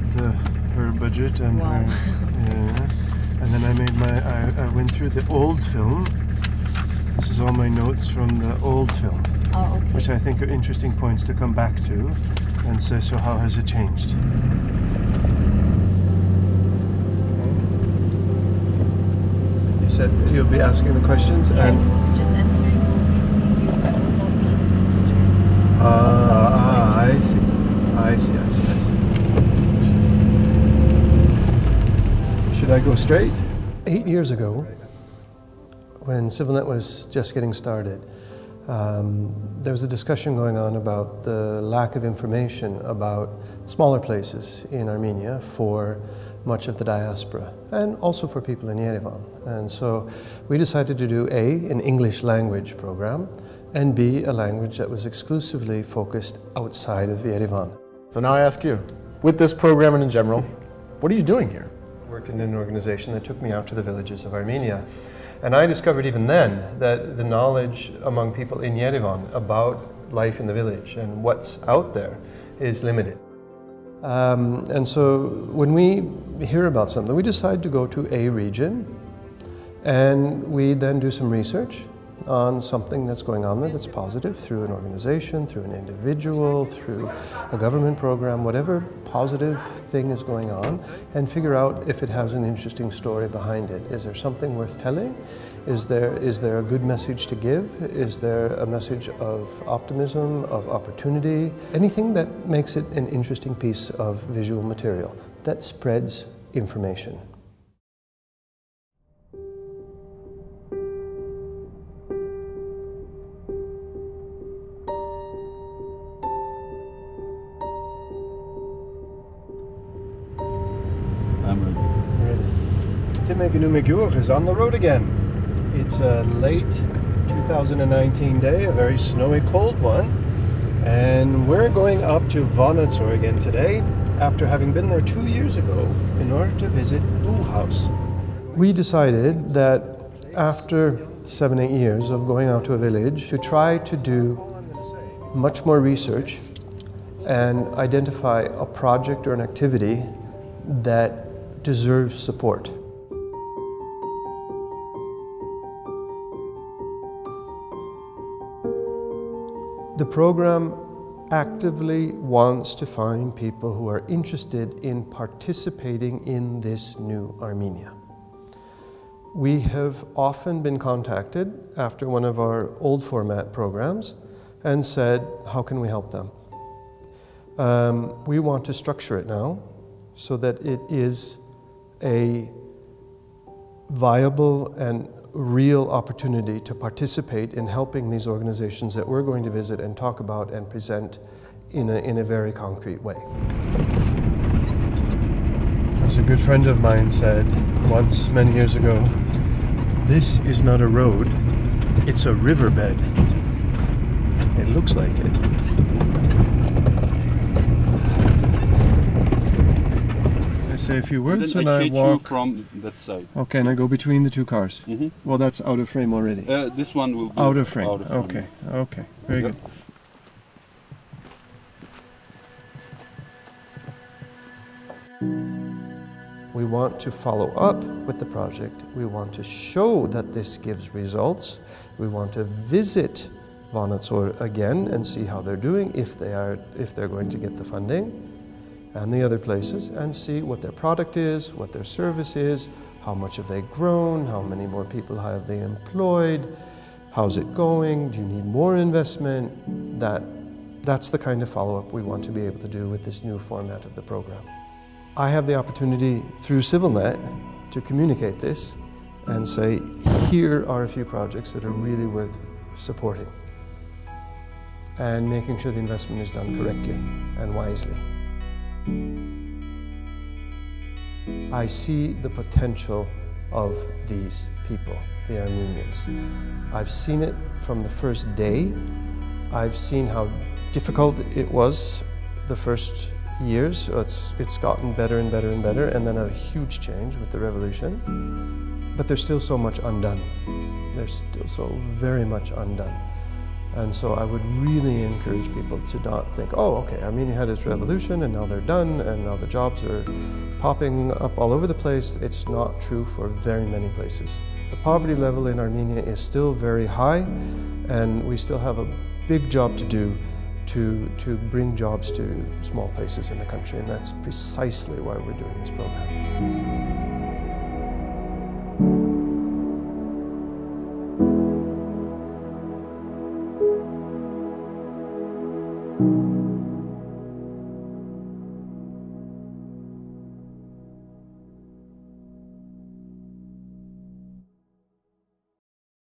did her budget and wow. and then I went through the old film. This is all my notes from the old film, oh, okay. which I think are interesting points to come back to and say, so how has it changed? You said you'll be asking the questions and just answering will be filming you, but will not be in the footage or anything. I see. Should I go straight? 8 years ago, when CivilNet was just getting started, there was a discussion going on about the lack of information about smaller places in Armenia for much of the diaspora, and also for people in Yerevan. And so we decided to do A, an English language program, and B, a language that was exclusively focused outside of Yerevan. So now I ask you, with this program and in general, what are you doing here? I worked in an organization that took me out to the villages of Armenia. And I discovered even then that the knowledge among people in Yerevan about life in the village and what's out there is limited. And so when we hear about something, we decide to go to a region and we then do some research on something that's going on there that's positive through an organization, through an individual, through a government program, whatever positive thing is going on, and figure out if it has an interesting story behind it. Is there something worth telling? Is there a good message to give? Is there a message of optimism, of opportunity? Anything that makes it an interesting piece of visual material that spreads information. I'm ready. Ready. Is on the road again. It's a late 2019 day, a very snowy, cold one, and we're going up to Vardan again today after having been there 2 years ago in order to visit House. We decided that after 7-8 years of going out to a village to try to do much more research and identify a project or an activity that deserves support. The program actively wants to find people who are interested in participating in this new Armenia. We have often been contacted after one of our old format programs and said, how can we help them? We want to structure it now so that it is a viable and real opportunity to participate in helping these organizations that we're going to visit and talk about and present in a very concrete way. As a good friend of mine said once many years ago, this is not a road, it's a riverbed. It looks like it. I say a few words and I walk from that side. Okay, and I go between the two cars. Mm-hmm. Well, that's out of frame already. This one will be out of frame. Out of frame. Okay, okay, very good. We want to follow up with the project. We want to show that this gives results. We want to visit Vardan again and see how they're doing, if they're going to get the funding, and the other places, and see what their product is, what their service is, how much have they grown, how many more people have they employed, how's it going, do you need more investment? That's the kind of follow-up we want to be able to do with this new format of the program. I have the opportunity through CivilNet to communicate this and say, here are a few projects that are really worth supporting and making sure the investment is done correctly and wisely. I see the potential of these people, the Armenians. I've seen it from the first day. I've seen how difficult it was the first years. It's gotten better and better and better, and then a huge change with the revolution. But there's still so much undone. There's still so very much undone. And so I would really encourage people to not think, oh, okay, Armenia had its revolution and now they're done and now the jobs are popping up all over the place. It's not true for very many places. The poverty level in Armenia is still very high, and we still have a big job to do to bring jobs to small places in the country, and that's precisely why we're doing this program.